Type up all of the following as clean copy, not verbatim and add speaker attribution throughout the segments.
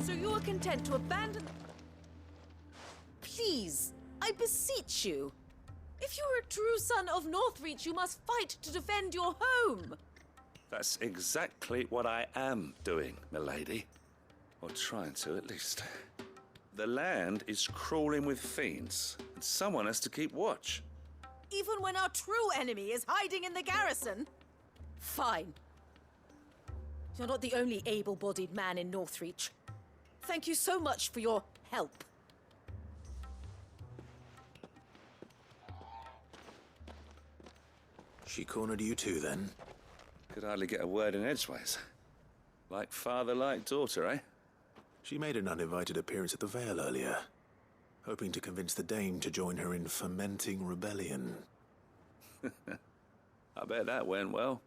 Speaker 1: So you are content to abandon... Please, I beseech you. If you are a true son of Northreach, you must fight to defend your home.
Speaker 2: That's exactly what I am doing, milady. Or trying to, at least. The land is crawling with fiends, and someone has to keep watch.
Speaker 1: Even when our true enemy is hiding in the garrison? Fine. You're not the only able-bodied man in Northreach. Thank you so much for your help.
Speaker 3: She cornered you too, then?
Speaker 2: Could hardly get a word in edgeways. Like father, like daughter, eh?
Speaker 3: She made an uninvited appearance at the Vale earlier, hoping to convince the Dame to join her in fomenting rebellion.
Speaker 2: I bet that went well.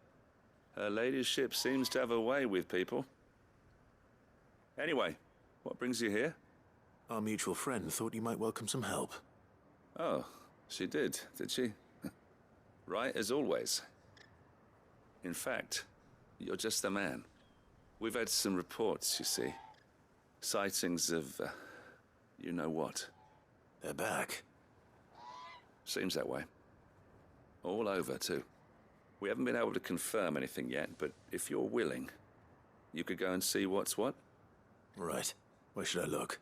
Speaker 2: Her ladyship seems to have a way with people. Anyway, what brings you here?
Speaker 3: Our mutual friend thought you might welcome some help.
Speaker 2: Oh, she did she? Right as always. In fact, you're just the man. We've had some reports, you see. Sightings of, you know what.
Speaker 3: They're back.
Speaker 2: Seems that way. All over, too. We haven't been able to confirm anything yet, but if you're willing, you could go and see what's what.
Speaker 3: Right. Where should I look?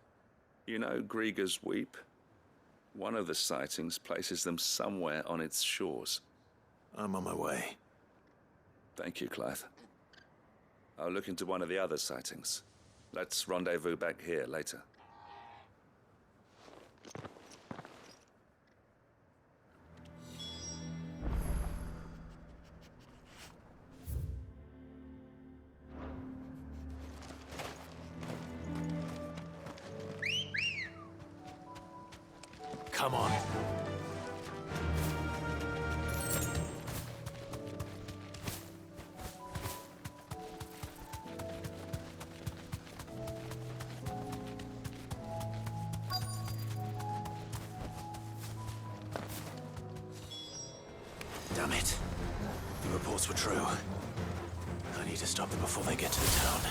Speaker 2: You know Grieger's Weep? One of the sightings places them somewhere on its shores.
Speaker 3: I'm on my way.
Speaker 2: Thank you, Clive. I'll look into one of the other sightings. Let's rendezvous back here later.
Speaker 3: Come on. Damn it. The reports were true. I need to stop them before they get to the town.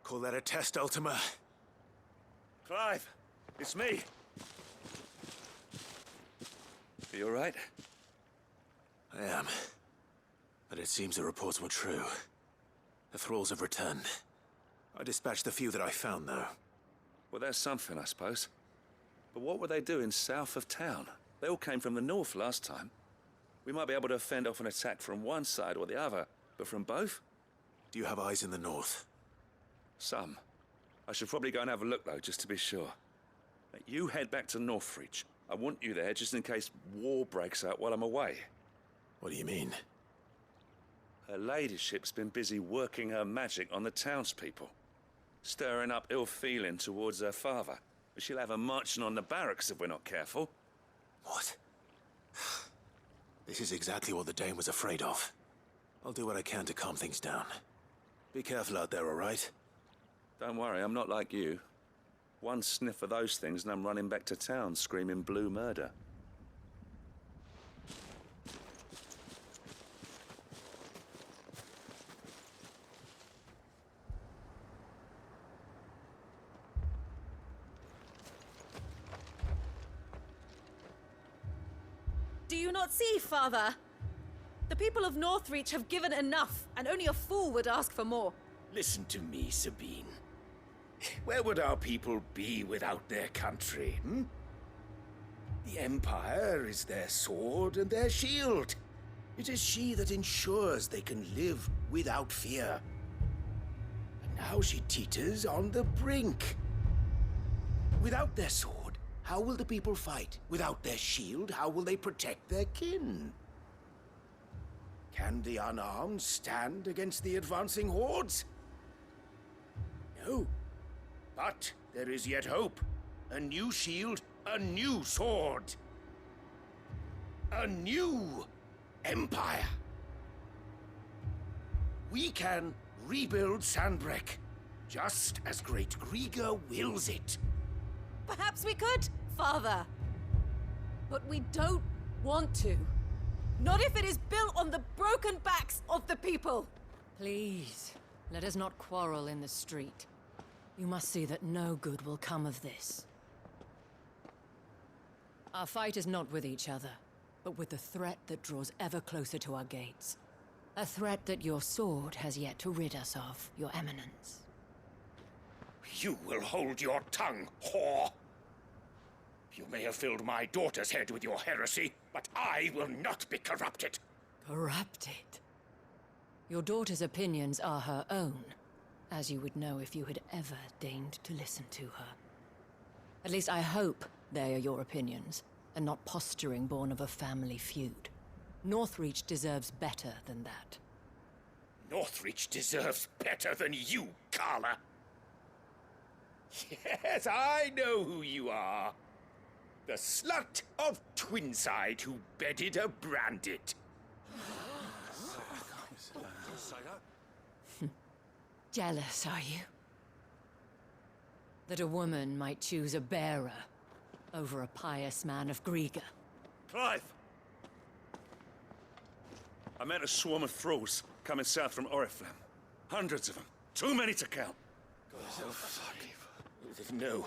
Speaker 3: Call that a test, Ultima?
Speaker 2: Clive, it's me. Are you all right?
Speaker 3: I am. But it seems the reports were true. The thralls have returned. I dispatched the few that I found, though.
Speaker 2: Well, that's something, I suppose. But what were they doing south of town? They all came from the north last time. We might be able to fend off an attack from one side or the other, but from both?
Speaker 3: Do you have eyes in the north?
Speaker 2: Some. I should probably go and have a look, though, just to be sure. You head back to Northreach. I want you there just in case war breaks out while I'm away.
Speaker 3: What do you mean?
Speaker 2: Her ladyship's been busy working her magic on the townspeople. Stirring up ill feeling towards her father. She'll have her marching on the barracks if we're not careful.
Speaker 3: What? This is exactly what the Dame was afraid of. I'll do what I can to calm things down. Be careful out there, all right?
Speaker 2: Don't worry, I'm not like you. One sniff of those things and I'm running back to town screaming blue murder.
Speaker 1: Do you not see, Father? The people of Northreach have given enough, and only a fool would ask for more.
Speaker 4: Listen to me, Sabine. Where would our people be without their country, hmm? The Empire is their sword and their shield. It is she that ensures they can live without fear. And now she teeters on the brink. Without their sword, how will the people fight? Without their shield, how will they protect their kin? Can the unarmed stand against the advancing hordes? No. But there is yet hope. A new shield, a new sword. A new empire. We can rebuild Sandbreck, just as Great Grieger wills it.
Speaker 1: Perhaps we could, Father. But we don't want to. Not if it is built on the broken backs of the people.
Speaker 5: Please, let us not quarrel in the street. You must see that no good will come of this. Our fight is not with each other, but with the threat that draws ever closer to our gates. A threat that your sword has yet to rid us of, Your Eminence.
Speaker 4: You will hold your tongue, whore! You may have filled my daughter's head with your heresy, but I will not be corrupted.
Speaker 5: Corrupted? Your daughter's opinions are her own, as you would know if you had ever deigned to listen to her. At least I hope they are your opinions, and not posturing born of a family feud. Northreach deserves better than that.
Speaker 4: Northreach deserves better than you, Carla. Yes, I know who you are. The slut of Twinside who bedded a Brandit.
Speaker 5: Jealous, are you? That a woman might choose a bearer over a pious man of Grieger.
Speaker 2: Clive! I met a swarm of thralls coming south from Oriflamme. Hundreds of them. Too many to count.
Speaker 4: No.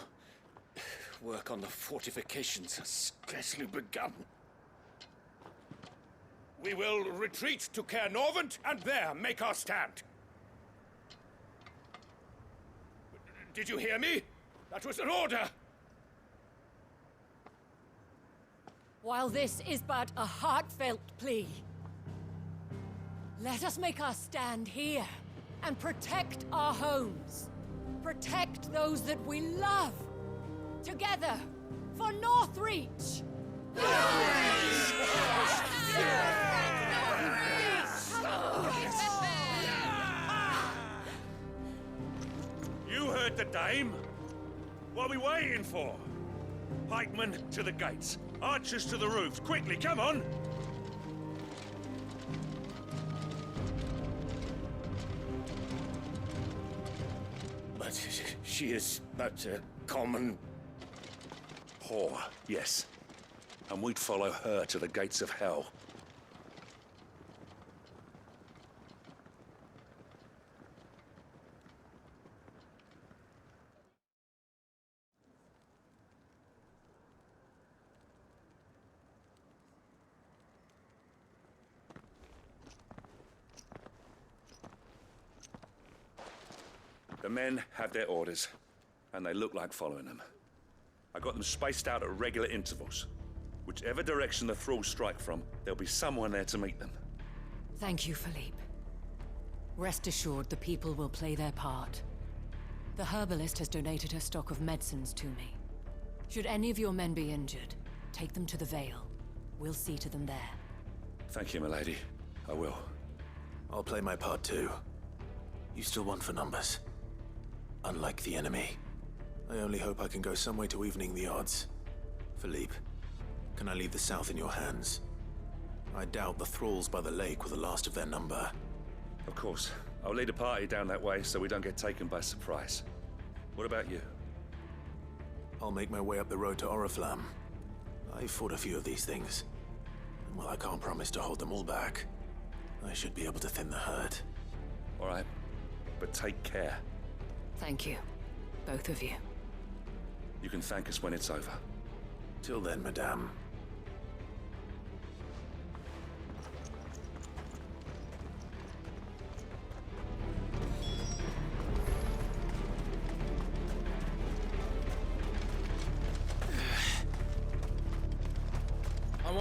Speaker 4: Work on the fortifications has scarcely begun. We will retreat to Caer Norvent and there make our stand. Did you hear me? That was an order!
Speaker 5: While this is but a heartfelt plea, let us make our stand here and protect our homes. Protect those that we love. Together, for Northreach!
Speaker 2: You heard the dame. What are we waiting for? Pikemen to the gates. Archers to the roofs. Quickly, come on!
Speaker 4: But she is but a common...
Speaker 2: Whore, yes. And we'd follow her to the gates of hell. The men have their orders, and they look like following them. I got them spaced out at regular intervals. Whichever direction the thralls strike from, there'll be someone there to meet them.
Speaker 5: Thank you, Philippe. Rest assured the people will play their part. The herbalist has donated her stock of medicines to me. Should any of your men be injured, take them to the Vale. We'll see to them there.
Speaker 2: Thank you, milady. I will.
Speaker 3: I'll play my part too. You still want for numbers. Unlike the enemy. I only hope I can go some way to evening the odds. Philippe, can I leave the south in your hands? I doubt the thralls by the lake were the last of their number.
Speaker 2: Of course. I'll lead a party down that way so we don't get taken by surprise. What about you?
Speaker 3: I'll make my way up the road to Oriflamme. I've fought a few of these things. And while I can't promise to hold them all back, I should be able to thin the herd.
Speaker 2: All right. But take care.
Speaker 5: Thank you, both of you.
Speaker 2: You can thank us when it's over.
Speaker 3: Till then, madame.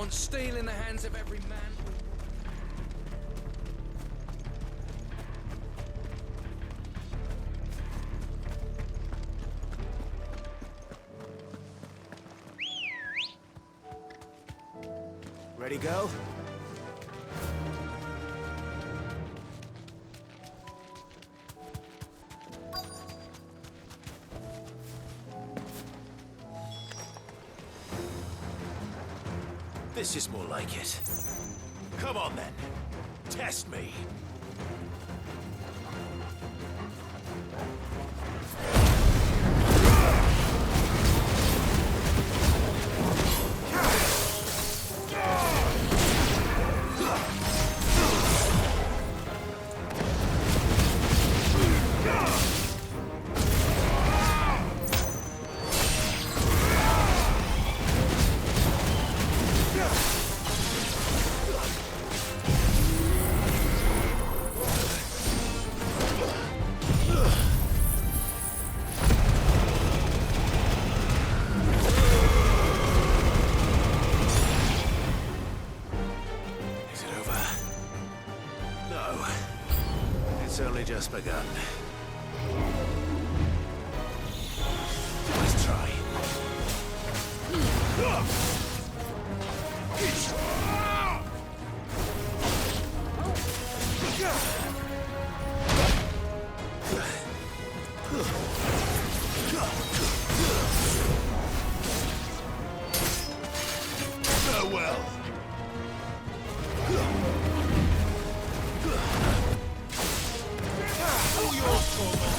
Speaker 6: want steel in the hands of every man.
Speaker 3: Ready, go? This is more like it. Come on, then. Test me. It's only just begun. Let's try. Farewell. All yours, Torvald.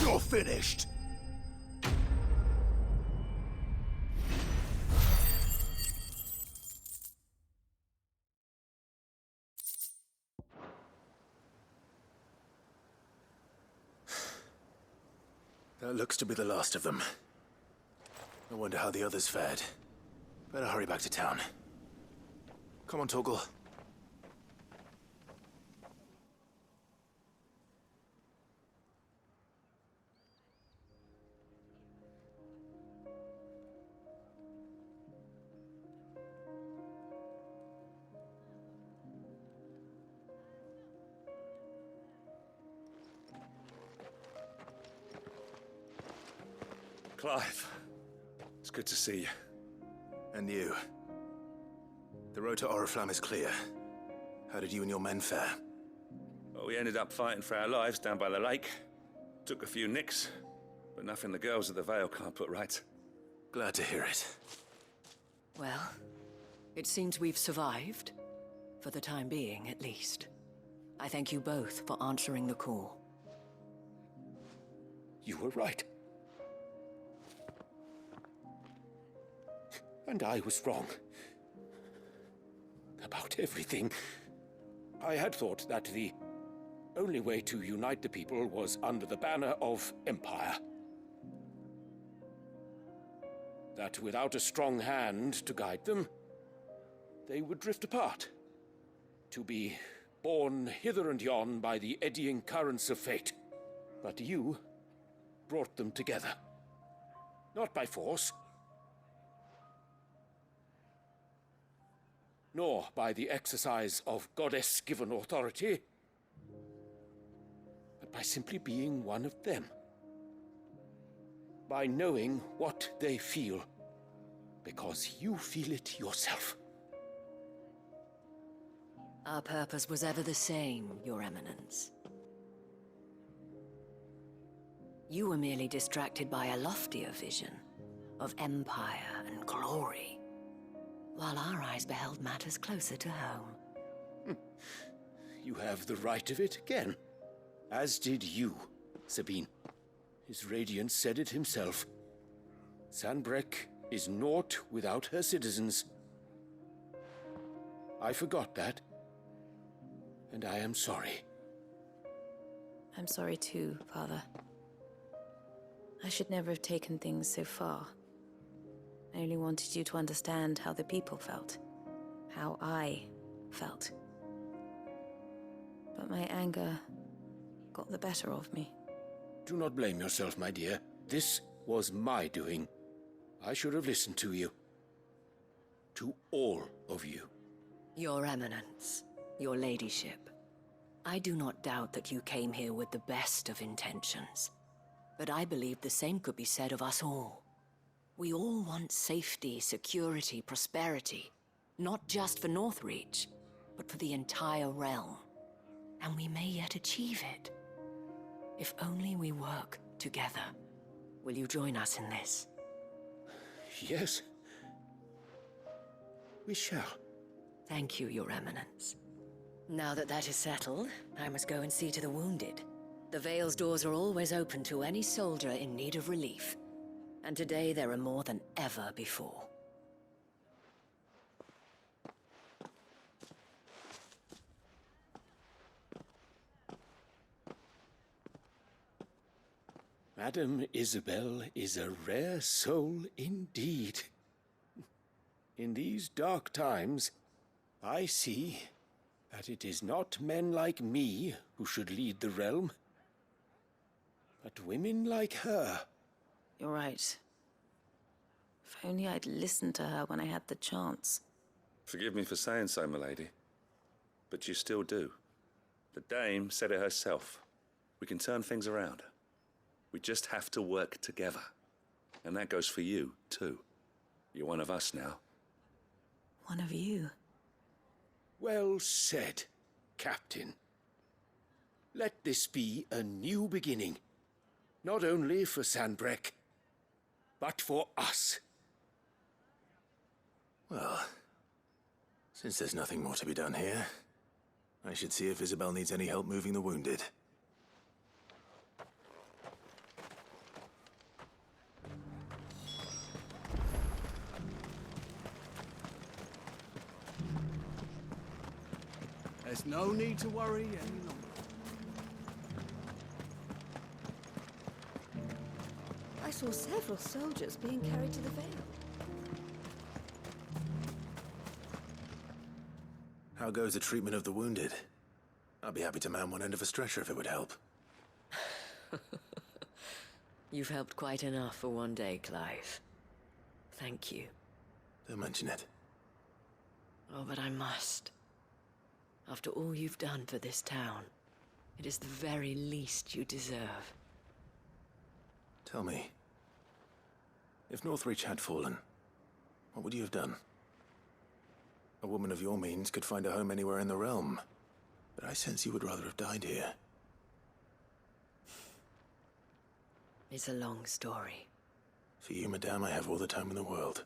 Speaker 3: You're finished. That looks to be the last of them. I wonder how the others fared. Better hurry back to town. Come on, Torgal.
Speaker 2: Clive, it's good to see you.
Speaker 3: And you. The road to Oriflamme is clear. How did you and your men fare?
Speaker 2: Well, we ended up fighting for our lives down by the lake. Took a few nicks, but nothing the girls at the Vale can't put right.
Speaker 3: Glad to hear it.
Speaker 5: Well, it seems we've survived. For the time being, at least. I thank you both for answering the call.
Speaker 4: You were right. And I was wrong. About everything. I had thought that the only way to unite the people was under the banner of Empire. That without a strong hand to guide them, they would drift apart. to be borne hither and yon by the eddying currents of fate. But you brought them together. Not by force, nor by the exercise of goddess-given authority, but by simply being one of them. By knowing what they feel, because you feel it yourself.
Speaker 5: Our purpose was ever the same, Your Eminence. You were merely distracted by a loftier vision of empire and glory, while our eyes beheld matters closer to home.
Speaker 4: You have the right of it again. As did you, Sabine. His Radiance said it himself. Sanbreque is naught without her citizens. I forgot that, and I am sorry.
Speaker 1: I'm sorry too, Father. I should never have taken things so far. I only wanted you to understand how the people felt. How I felt. But my anger got the better of me.
Speaker 4: Do not blame yourself, my dear. This was my doing. I should have listened to you. To all of you.
Speaker 5: Your Eminence, your Ladyship, I do not doubt that you came here with the best of intentions. But I believe the same could be said of us all. We all want safety, security, prosperity. Not just for Northreach, but for the entire realm. And we may yet achieve it. If only we work together. Will you join us in this?
Speaker 4: Yes. We shall.
Speaker 5: Thank you, Your Eminence. Now that that is settled, I must go and see to the wounded. The Vale's doors are always open to any soldier in need of relief. And today there are more than ever before.
Speaker 4: Madame Isabel is a rare soul indeed. In these dark times, I see that it is not men like me who should lead the realm, but women like her.
Speaker 1: You're right. If only I'd listened to her when I had the chance.
Speaker 2: Forgive me for saying so, milady, but you still do. The Dame said it herself. We can turn things around. We just have to work together. And that goes for you, too. You're one of us now.
Speaker 1: One of you.
Speaker 4: Well said, Captain. Let this be a new beginning. Not only for Sanbreque, but for us.
Speaker 3: Well, since there's nothing more to be done here, I should see if Isabel needs any help moving the wounded.
Speaker 6: There's no need to worry any longer.
Speaker 7: I saw several soldiers being carried to the Vale.
Speaker 3: How goes the treatment of the wounded? I'd be happy to man one end of a stretcher if it would help.
Speaker 5: You've helped quite enough for one day, Clive. Thank you.
Speaker 3: Don't mention it.
Speaker 5: Oh, but I must. After all you've done for this town, it is the very least you deserve.
Speaker 3: Tell me, if Northreach had fallen, what would you have done? A woman of your means could find a home anywhere in the realm, but I sense you would rather have died here.
Speaker 5: It's a long story.
Speaker 3: For you, madame, I have all the time in the world.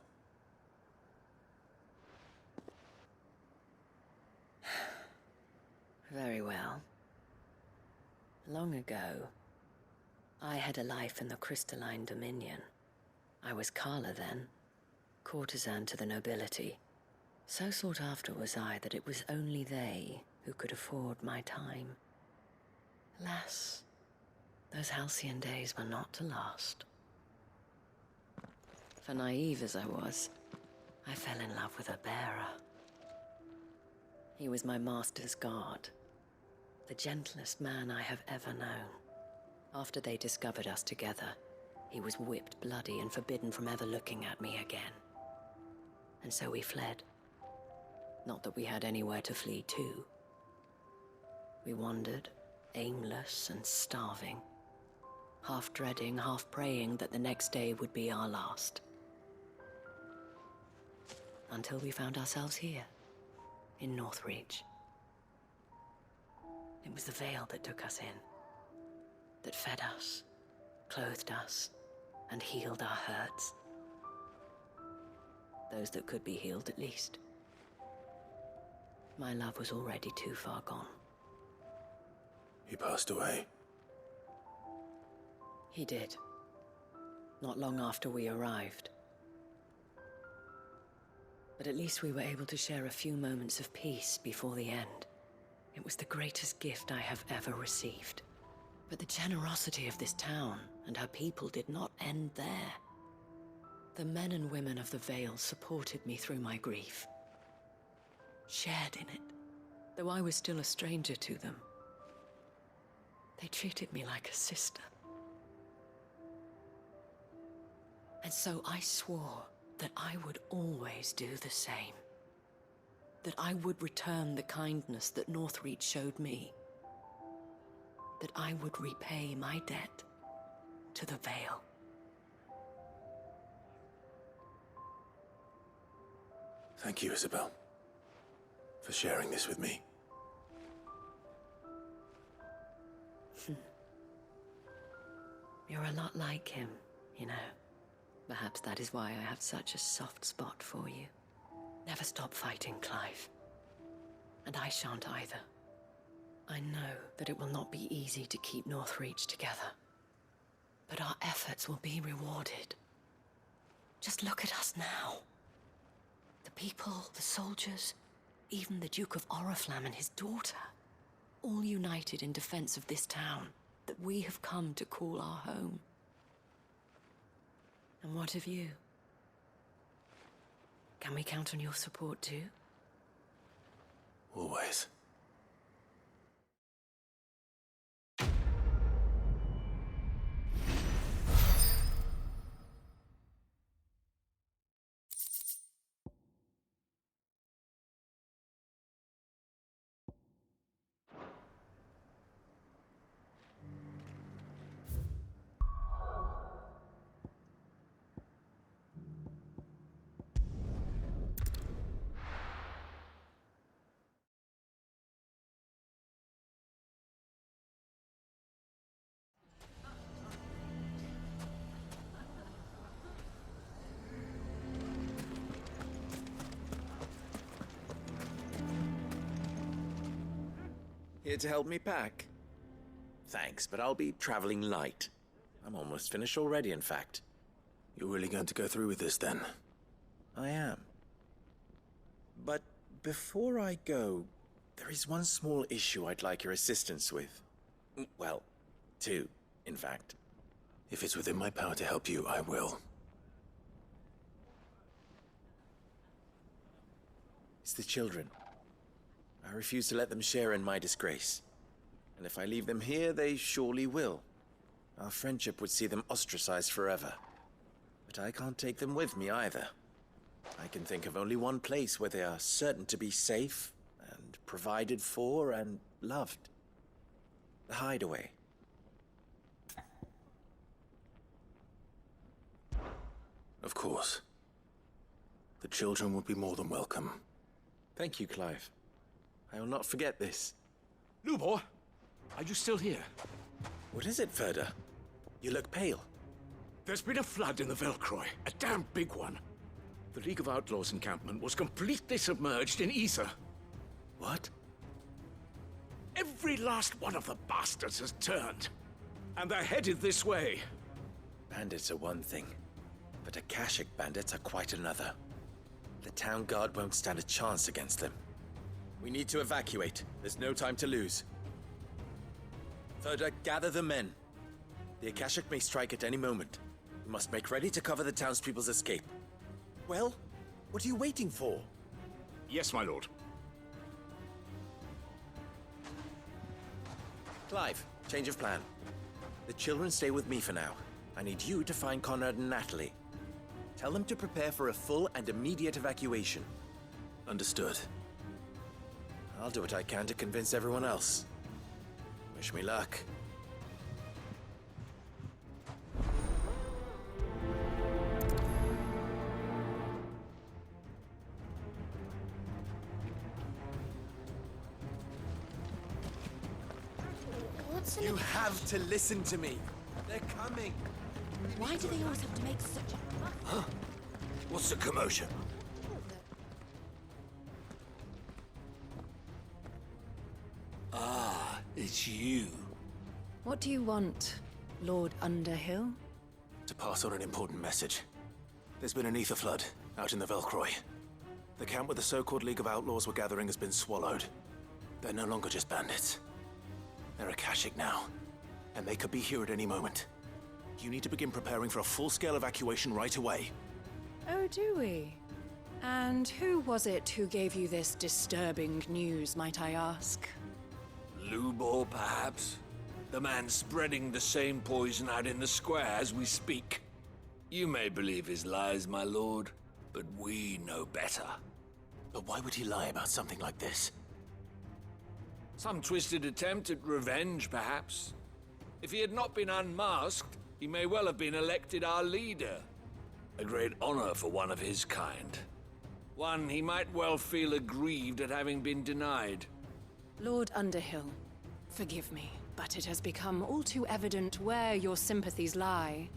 Speaker 5: Very well. Long ago, I had a life in the Crystalline Dominion. I was Carla then, courtesan to the nobility. So sought after was I that it was only they who could afford my time. Alas, those halcyon days were not to last. For naive as I was, I fell in love with a bearer. He was my master's guard. The gentlest man I have ever known. After they discovered us together, he was whipped bloody and forbidden from ever looking at me again. And so we fled. Not that we had anywhere to flee to. We wandered, aimless and starving, half dreading, half praying that the next day would be our last. Until we found ourselves here, in Northreach. It was the Veil that took us in, that fed us, clothed us, and healed our hurts. Those that could be healed, at least. My love was already too far gone.
Speaker 3: He passed away.
Speaker 5: He did. Not long after we arrived. But at least we were able to share a few moments of peace before the end. It was the greatest gift I have ever received. But the generosity of this town and her people did not end there. The men and women of the Vale supported me through my grief. Shared in it, though I was still a stranger to them. They treated me like a sister. And so I swore that I would always do the same. That I would return the kindness that Northreach showed me. That I would repay my debt to the Vale.
Speaker 3: Thank you, Isabel, for sharing this with me.
Speaker 5: You're a lot like him, you know. Perhaps that is why I have such a soft spot for you. Never stop fighting, Clive. And I shan't either. I know that it will not be easy to keep Northreach together. But our efforts will be rewarded. Just look at us now. The people, the soldiers, even the Duke of Oriflamme and his daughter, all united in defense of this town that we have come to call our home. And what of you? Can we count on your support too?
Speaker 3: Always.
Speaker 4: Here to help me pack? Thanks, but I'll be traveling light. I'm almost finished already, in fact.
Speaker 3: You're really going to go through with this, then?
Speaker 4: I am. But before I go, there is one small issue I'd like your assistance with. Well, two, in fact.
Speaker 3: If it's within my power to help you, I will.
Speaker 4: It's the children. I refuse to let them share in my disgrace. And if I leave them here, they surely will. Our friendship would see them ostracized forever. But I can't take them with me either. I can think of only one place where they are certain to be safe, and provided for, and loved. The Hideaway.
Speaker 3: Of course. The children would be more than welcome.
Speaker 4: Thank you, Clive. I will not forget this.
Speaker 6: Lubor, are you still here?
Speaker 4: What is it, Ferda? You look pale.
Speaker 6: There's been a flood in the Velcroy, a damn big one. The League of Outlaws encampment was completely submerged in ether.
Speaker 4: What?
Speaker 6: Every last one of the bastards has turned. And they're headed this way.
Speaker 4: Bandits are one thing, but Akashic bandits are quite another. The town guard won't stand a chance against them. We need to evacuate. There's no time to lose. Ferda, gather the men. The Akashic may strike at any moment. We must make ready to cover the townspeople's escape. Well, what are you waiting for?
Speaker 6: Yes, my lord.
Speaker 3: Clive, change of plan. The children stay with me for now. I need you to find Conrad and Natalie. Tell them to prepare for a full and immediate evacuation. Understood. I'll do what I can to convince everyone else. Wish me luck.
Speaker 7: What's
Speaker 3: You have to listen to me. They're coming.
Speaker 7: Why do they always have to make such a...
Speaker 3: What's the commotion?
Speaker 4: It's you.
Speaker 5: What do you want, Lord Underhill?
Speaker 3: To pass on an important message. There's been an ether flood out in the Velcroy. The camp where the so-called League of Outlaws were gathering has been swallowed. They're no longer just bandits. They're Akashic now, and they could be here at any moment. You need to begin preparing for a full-scale evacuation right away.
Speaker 5: Oh, do we? And who was it who gave you this disturbing news, might I ask?
Speaker 6: Lubor, perhaps? The man spreading the same poison out in the square as we speak. You may believe his lies, my lord, but we know better.
Speaker 3: But why would he lie about something like this?
Speaker 6: Some twisted attempt at revenge, perhaps. If he had not been unmasked, he may well have been elected our leader. A great honor for one of his kind. One he might well feel aggrieved at having been denied.
Speaker 5: Lord Underhill, forgive me, but it has become all too evident where your sympathies lie.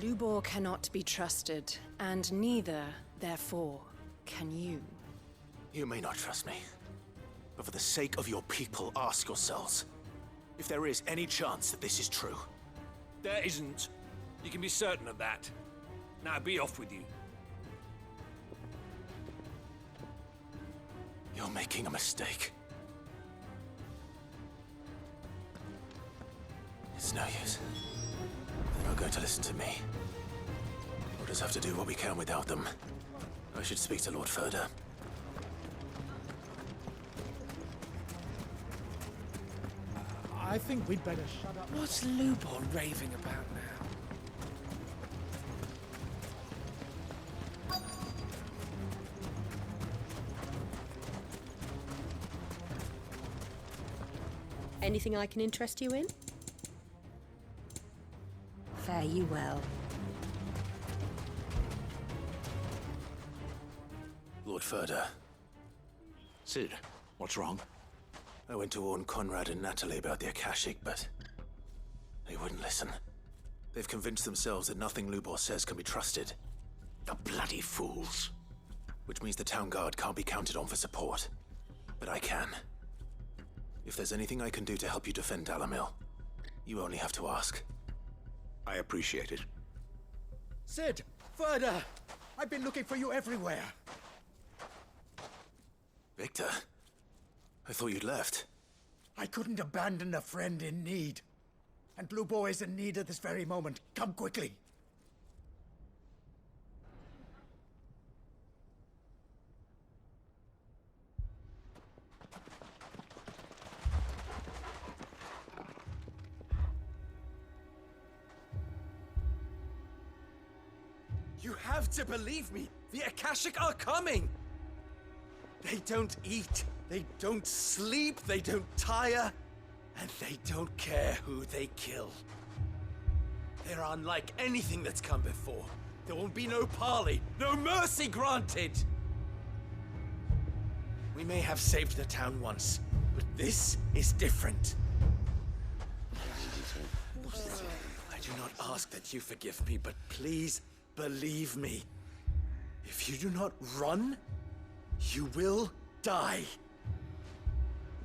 Speaker 5: Lubor cannot be trusted, and neither, therefore, can you.
Speaker 3: You may not trust me, but for the sake of your people, ask yourselves if there is any chance that this is true.
Speaker 6: There isn't. You can be certain of that. Now be off with you.
Speaker 3: You're making a mistake. It's no use. They're not going to listen to me. We'll just have to do what we can without them. I should speak to Lord Furder.
Speaker 8: I think we'd better shut up.
Speaker 4: What's Lubor raving about now?
Speaker 9: Anything I can interest you in? Fare you well.
Speaker 3: Lord Furder,
Speaker 6: Sid, what's wrong?
Speaker 3: I went to warn Conrad and Natalie about the Akashic, but they wouldn't listen. They've convinced themselves that nothing Lubor says can be trusted.
Speaker 6: The bloody fools.
Speaker 3: Which means the town guard can't be counted on for support. But I can. If there's anything I can do to help you defend Dalamil, you only have to ask.
Speaker 6: I appreciate it.
Speaker 8: Sid! Further! I've been looking for you everywhere.
Speaker 3: Victor? I thought you'd left.
Speaker 8: I couldn't abandon a friend in need. And Lubor is in need at this very moment. Come quickly.
Speaker 3: You have to believe me! The Akashic are coming! They don't eat, they don't sleep, they don't tire, and they don't care who they kill. They're unlike anything that's come before. There will be no parley, no mercy granted! We may have saved the town once, but this is different. I do not ask that you forgive me, but please believe me. If you do not run, you will die.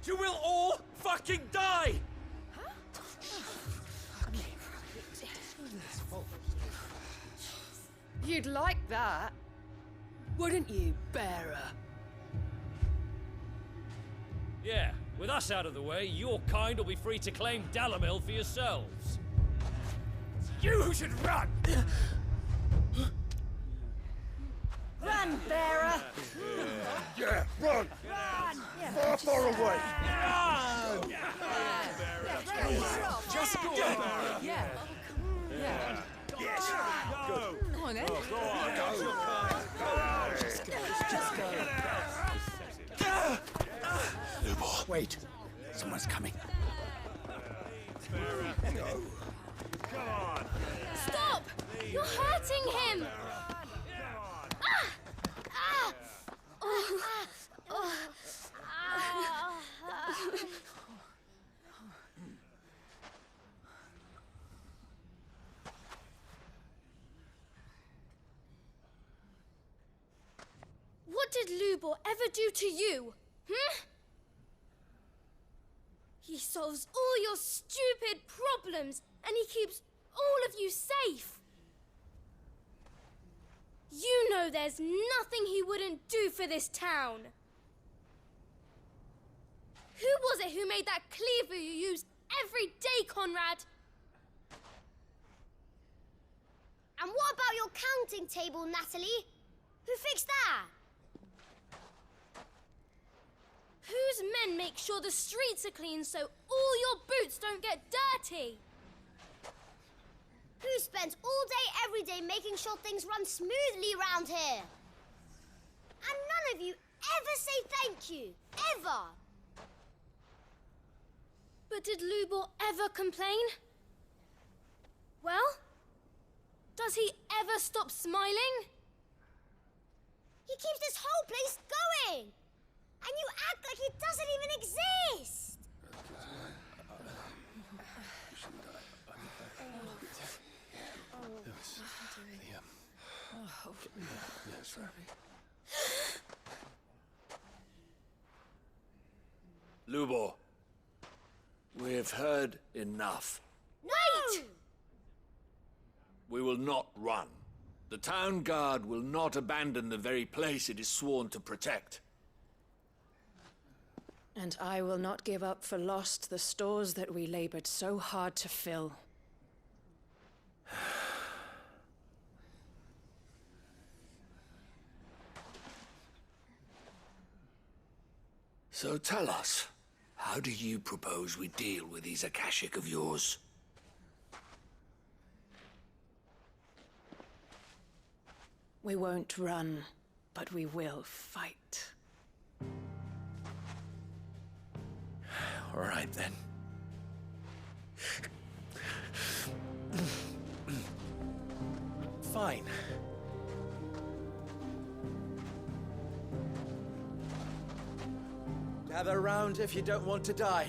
Speaker 3: You will all fucking die!
Speaker 5: You'd like that, wouldn't you, bearer?
Speaker 10: Yeah, with us out of the way, your kind will be free to claim Dalamil for yourselves.
Speaker 8: You should run!
Speaker 1: Run, bearer!
Speaker 4: Yeah, run!
Speaker 1: Run!
Speaker 4: Far, far away!
Speaker 5: Just go! Yeah. Yeah.
Speaker 4: Yes! Good.
Speaker 5: Come on, then.
Speaker 8: Lubor. Wait. Someone's coming.
Speaker 11: Stop! You're hurting him! Ah! Ah! Oh. Oh. Ah. What did Lubor ever do to you? He solves all your stupid problems, and he keeps all of you safe. You know there's nothing he wouldn't do for this town. Who was it who made that cleaver you use every day, Conrad?
Speaker 12: And what about your counting table, Natalie? Who fixed that?
Speaker 11: Whose men make sure the streets are clean so all your boots don't get dirty?
Speaker 12: Who spends all day, every day making sure things run smoothly round here? And none of you ever say thank you. Ever.
Speaker 11: But did Lubor ever complain? Well, does he ever stop smiling?
Speaker 12: He keeps this whole place going. And you act like it doesn't even exist!
Speaker 6: Lubor, we've heard enough.
Speaker 12: Wait!
Speaker 6: We will not run. The town guard will not abandon the very place it is sworn to protect.
Speaker 5: And I will not give up for lost the stores that we labored so hard to fill.
Speaker 6: So tell us, how do you propose we deal with these Akashic of yours?
Speaker 5: We won't run, but we will fight.
Speaker 3: All right, then. Fine. Gather round if you don't want to die.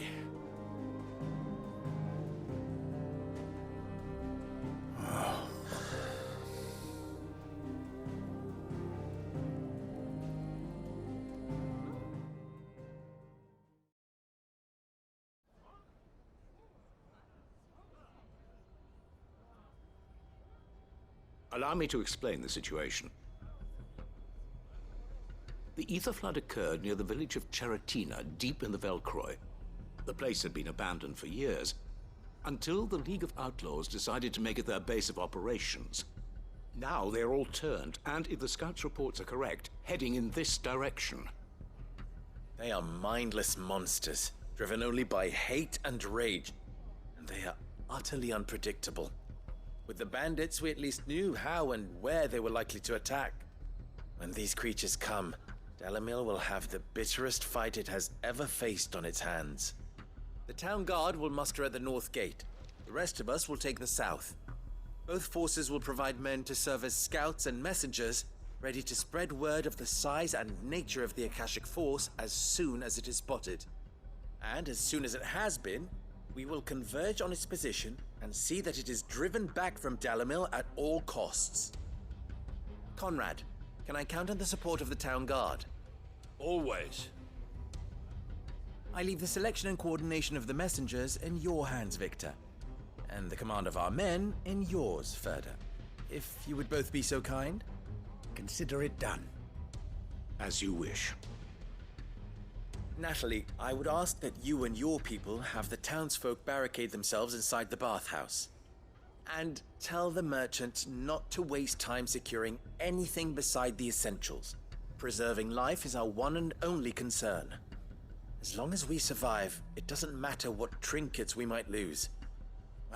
Speaker 13: Allow me to explain the situation. The ether flood occurred near the village of Cheratina, deep in the Velcroy. The place had been abandoned for years, until the League of Outlaws decided to make it their base of operations. Now they're all turned, and if the scouts' reports are correct, heading in this direction.
Speaker 3: They are mindless monsters, driven only by hate and rage. And they are utterly unpredictable. With the bandits, we at least knew how and where they were likely to attack. When these creatures come, Dalamil will have the bitterest fight it has ever faced on its hands. The town guard will muster at the north gate. The rest of us will take the south. Both forces will provide men to serve as scouts and messengers, ready to spread word of the size and nature of the Akashic force as soon as it is spotted. And as soon as it has been, we will converge on its position and see that it is driven back from Dalamil at all costs. Conrad, can I count on the support of the town guard?
Speaker 6: Always.
Speaker 3: I leave the selection and coordination of the messengers in your hands, Victor. And the command of our men in yours, Ferda. If you would both be so kind.
Speaker 8: Consider it done.
Speaker 13: As you wish.
Speaker 3: Natalie, I would ask that you and your people have the townsfolk barricade themselves inside the bathhouse.
Speaker 14: And tell the merchant not to waste time securing anything beside the essentials. Preserving life is our one and only concern. As long as we survive, it doesn't matter what trinkets we might lose.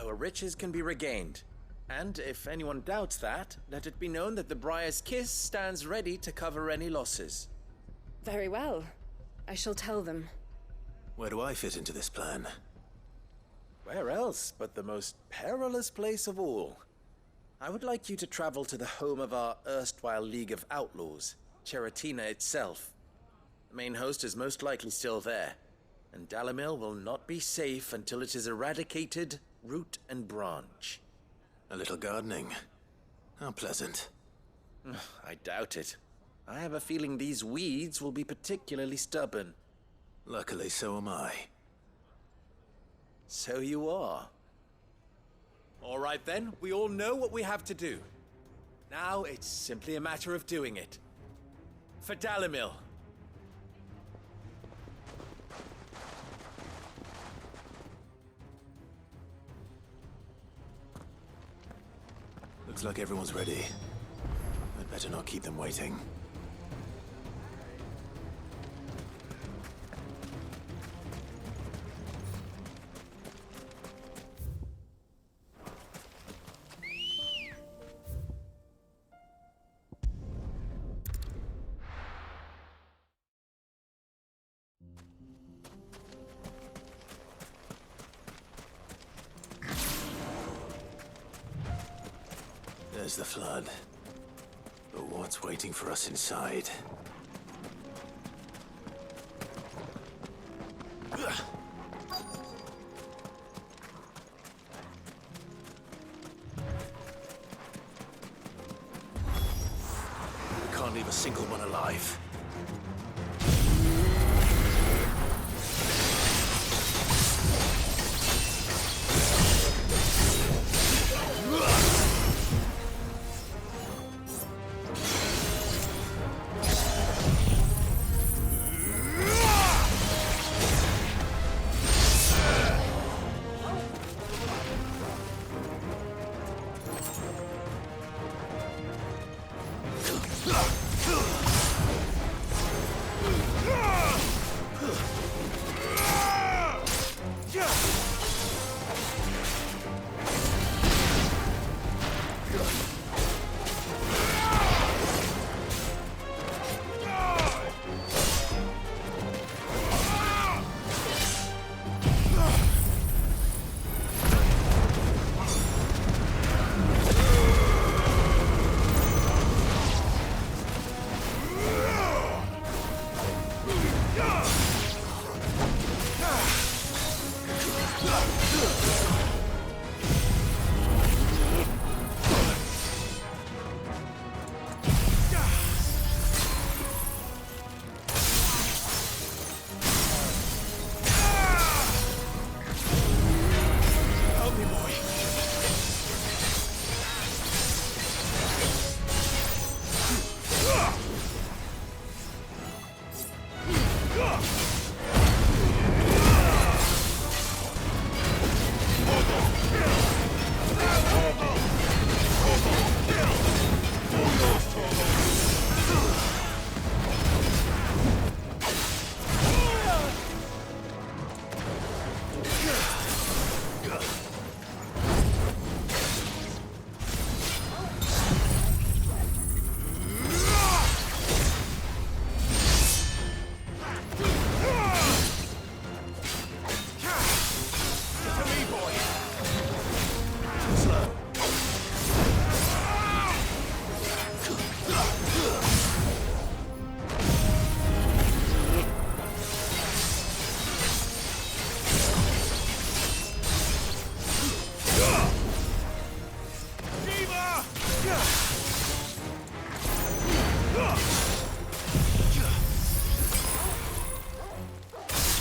Speaker 14: Our riches can be regained. And if anyone doubts that, let it be known that the Briar's Kiss stands ready to cover any losses.
Speaker 15: Very well. I shall tell them.
Speaker 3: Where do I fit into this plan?
Speaker 14: Where else but the most perilous place of all? I would like you to travel to the home of our erstwhile League of Outlaws, Cheratina itself. The main host is most likely still there, and Dalimil will not be safe until it is eradicated, root and branch.
Speaker 3: A little gardening. How pleasant.
Speaker 14: I doubt it. I have a feeling these weeds will be particularly stubborn.
Speaker 3: Luckily, so am I.
Speaker 14: So you are. All right then, we all know what we have to do. Now it's simply a matter of doing it. For Dalimil.
Speaker 3: Looks like everyone's ready. I'd better not keep them waiting. There's the flood. But what's waiting for us inside? We can't leave a single one alive.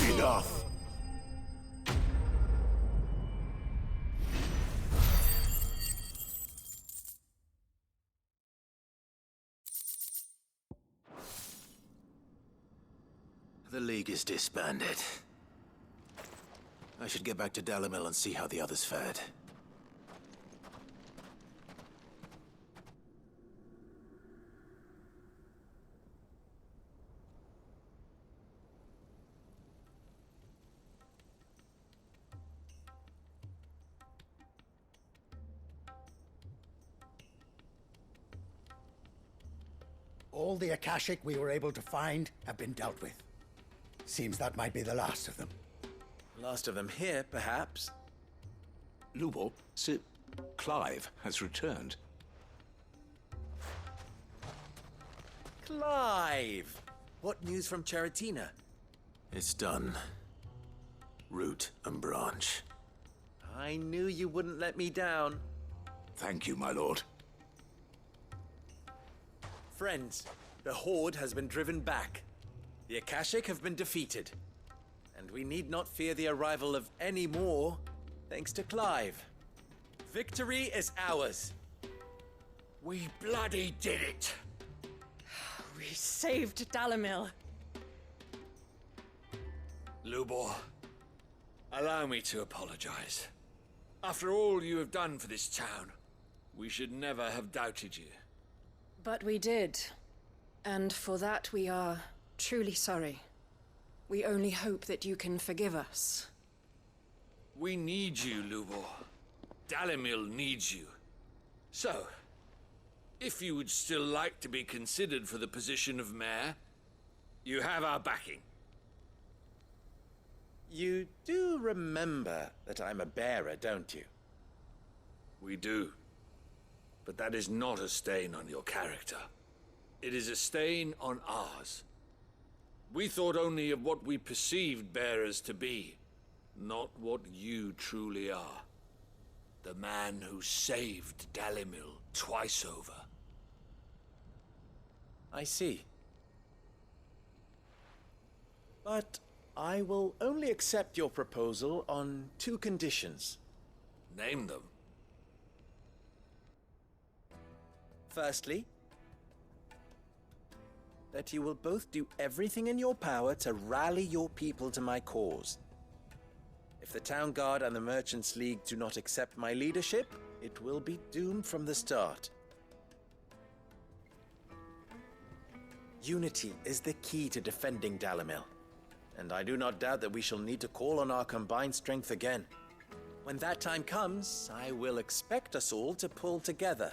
Speaker 3: Enough! The League is disbanded. I should get back to Dalimil and see how the others fared.
Speaker 8: All the Akashic we were able to find have been dealt with. Seems that might be the last of them.
Speaker 14: Last of them here, perhaps.
Speaker 13: Lubo, Sir Clive has returned.
Speaker 14: Clive! What news from Charatina?
Speaker 3: It's done. Root and branch.
Speaker 14: I knew you wouldn't let me down.
Speaker 13: Thank you, my lord.
Speaker 14: Friends, the Horde has been driven back. The Akashic have been defeated. And we need not fear the arrival of any more, thanks to Clive. Victory is ours.
Speaker 6: We bloody did it!
Speaker 15: We saved Dalamil.
Speaker 6: Lubor, allow me to apologize. After all you have done for this town, we should never have doubted you.
Speaker 15: But we did. And for that we are truly sorry. We only hope that you can forgive us.
Speaker 6: We need you, Lubor. Dalamil needs you. So, if you would still like to be considered for the position of mayor, you have our backing.
Speaker 14: You do remember that I'm a bearer, don't you?
Speaker 6: We do. But that is not a stain on your character. It is a stain on ours. We thought only of what we perceived bearers to be, not what you truly are. The man who saved Dalamil twice over.
Speaker 14: I see. But I will only accept your proposal on 2 conditions.
Speaker 6: Name them.
Speaker 14: Firstly, that you will both do everything in your power to rally your people to my cause. If the Town Guard and the Merchants League do not accept my leadership, it will be doomed from the start. Unity is the key to defending Dalamil, and I do not doubt that we shall need to call on our combined strength again. When that time comes, I will expect us all to pull together,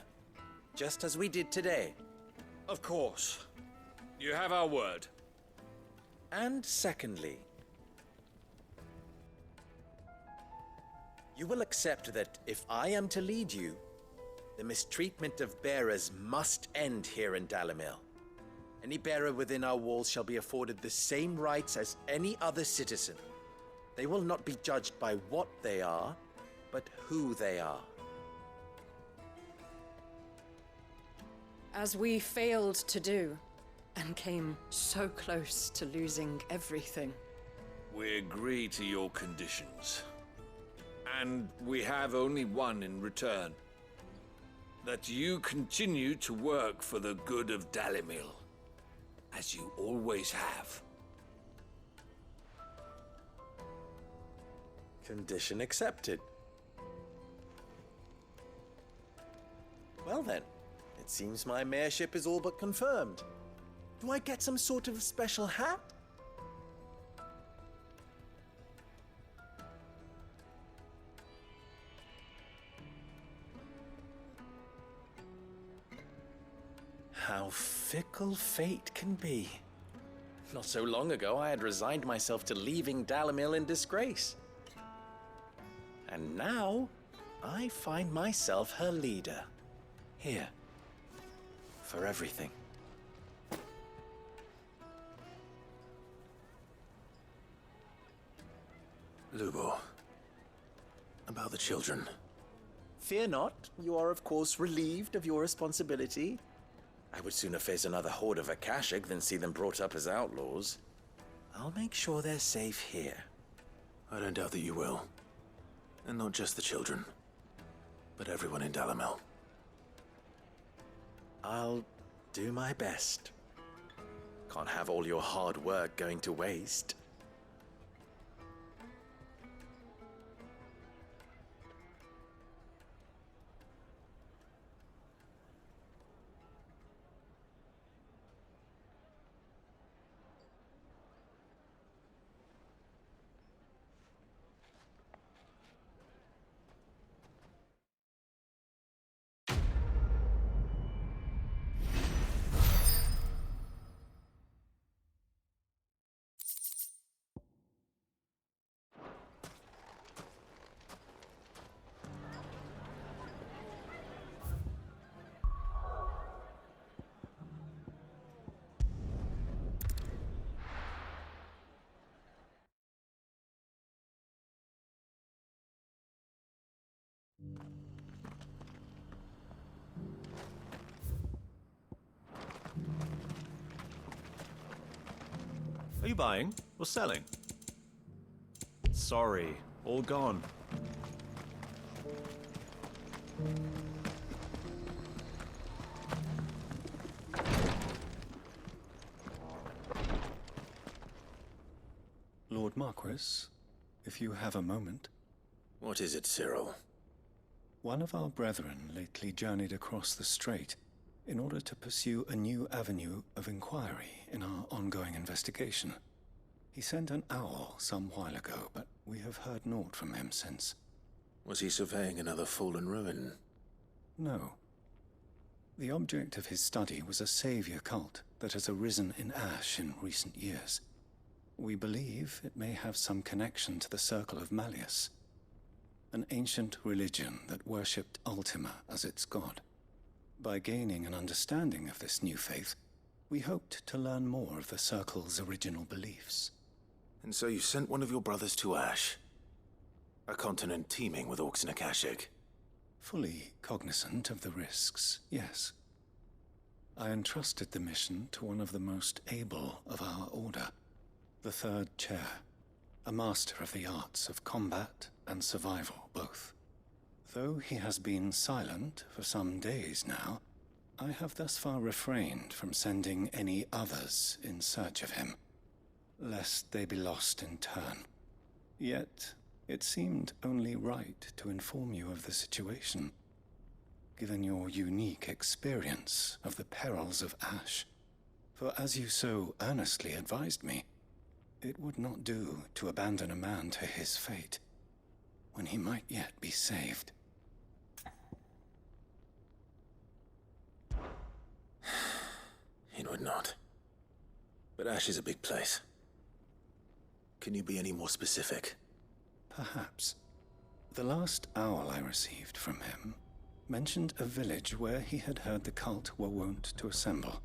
Speaker 14: just as we did today.
Speaker 6: Of course. You have our word.
Speaker 14: And secondly, you will accept that if I am to lead you, the mistreatment of bearers must end here in Dalamil. Any bearer within our walls shall be afforded the same rights as any other citizen. They will not be judged by what they are, but who they are.
Speaker 15: As we failed to do, and came so close to losing everything.
Speaker 6: We agree to your conditions. And we have only one in return. That you continue to work for the good of Dalamil, as you always have.
Speaker 14: Condition accepted. Well then, it seems my mayorship is all but confirmed. Do I get some sort of special hat? How fickle fate can be. Not so long ago, I had resigned myself to leaving Dalamil in disgrace. And now, I find myself her leader. Here. For everything.
Speaker 3: Lubo. About the children.
Speaker 14: Fear not. You are, of course, relieved of your responsibility. I would sooner face another horde of Akashic than see them brought up as outlaws. I'll make sure they're safe here.
Speaker 3: I don't doubt that you will. And not just the children, but everyone in Dalamil.
Speaker 14: I'll do my best. Can't have all your hard work going to waste.
Speaker 16: Are you buying or selling? Sorry, all gone.
Speaker 17: Lord Marquis, if you have a moment.
Speaker 3: What is it, Cyril?
Speaker 17: One of our brethren lately journeyed across the strait in order to pursue a new avenue of inquiry in our ongoing investigation. He sent an owl some while ago, but we have heard naught from him since.
Speaker 3: Was he surveying another fallen ruin?
Speaker 17: No. The object of his study was a savior cult that has arisen in Ash in recent years. We believe it may have some connection to the Circle of Malleus, an ancient religion that worshipped Ultima as its god. By gaining an understanding of this new faith, we hoped to learn more of the Circle's original beliefs.
Speaker 3: And so you sent one of your brothers to Ash? A continent teeming with orcs and Akashic?
Speaker 17: Fully cognizant of the risks, yes. I entrusted the mission to one of the most able of our order, the Third Chair, a master of the arts of combat and survival both. Though he has been silent for some days now, I have thus far refrained from sending any others in search of him, lest they be lost in turn. Yet, it seemed only right to inform you of the situation, given your unique experience of the perils of Ash. For as you so earnestly advised me, it would not do to abandon a man to his fate, when he might yet be saved.
Speaker 3: It would not. But Ash is a big place. Can you be any more specific?
Speaker 17: Perhaps. The last owl I received from him mentioned a village where he had heard the cult were wont to assemble.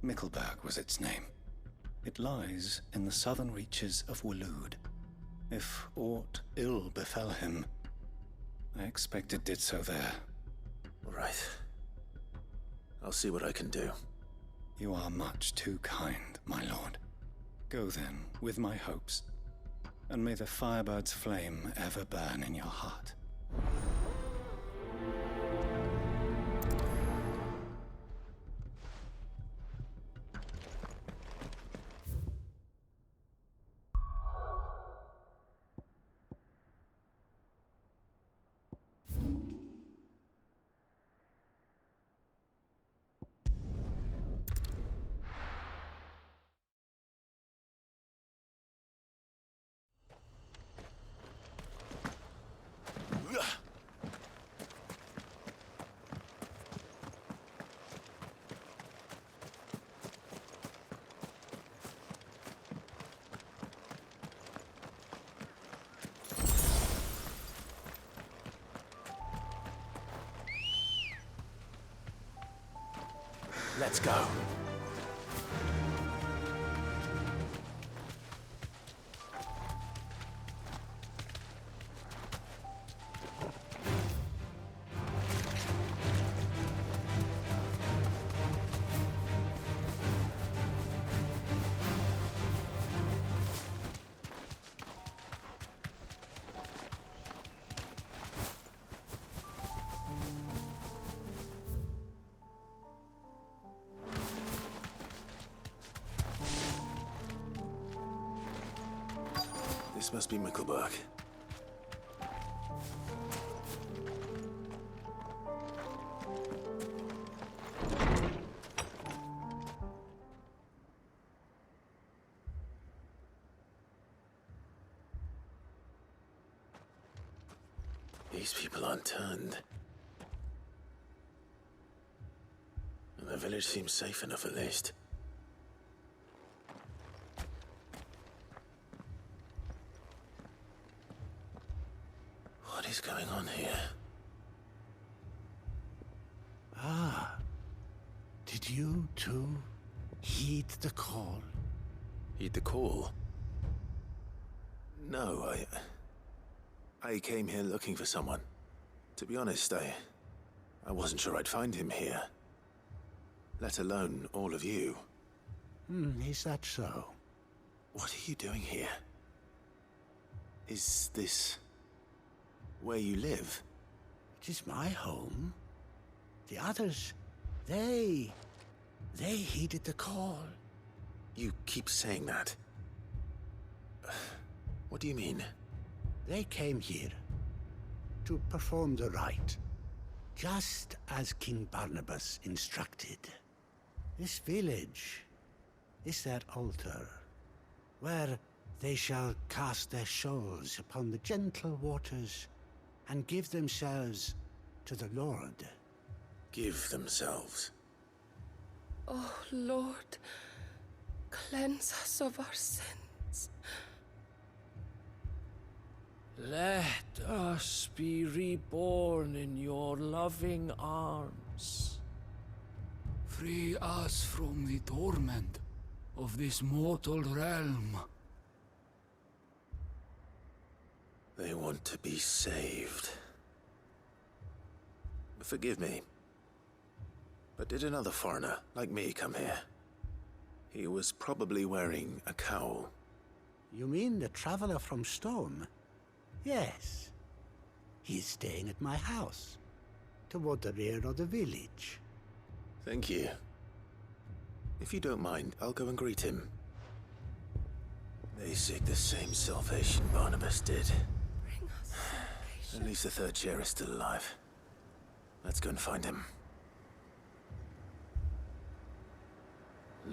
Speaker 17: Mickleburg was its name. It lies in the southern reaches of Waloed. If aught ill befell him, I expect it did so there.
Speaker 3: Right. I'll see what I can do.
Speaker 17: You are much too kind, my lord. Go then, with my hopes, and may the Firebird's flame ever burn in your heart.
Speaker 3: Let's go. This must be Mickleburg. These people aren't turned. And the village seems safe enough at least. What is going on here?
Speaker 18: Ah. Did you too heed the call?
Speaker 3: Heed the call? No, I came here looking for someone. To be honest, I wasn't sure I'd find him here. Let alone all of you.
Speaker 18: Is that so?
Speaker 3: What are you doing here? Is this where you live?
Speaker 18: It is my home. The others, they heeded the call.
Speaker 3: You keep saying that. What do you mean?
Speaker 18: They came here to perform the rite, just as King Barnabas instructed. This village is their altar, where they shall cast their shoals upon the gentle waters and give themselves to the Lord.
Speaker 3: Give themselves?
Speaker 11: Oh, Lord, cleanse us of our sins.
Speaker 6: Let us be reborn in your loving arms.
Speaker 19: Free us from the torment of this mortal realm.
Speaker 3: They want to be saved. Forgive me, but did another foreigner like me come here? He was probably wearing a cowl.
Speaker 18: You mean the traveler from Storm? Yes. He's staying at my house, toward the rear of the village.
Speaker 3: Thank you. If you don't mind, I'll go and greet him. They seek the same salvation Barnabas did.
Speaker 11: Bring us salvation.
Speaker 3: At least the third chair is still alive. Let's go and find him.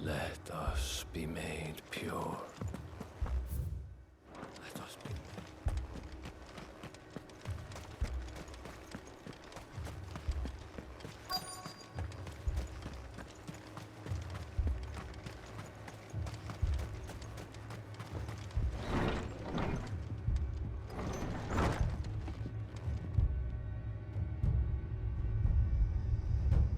Speaker 6: Let us be made pure.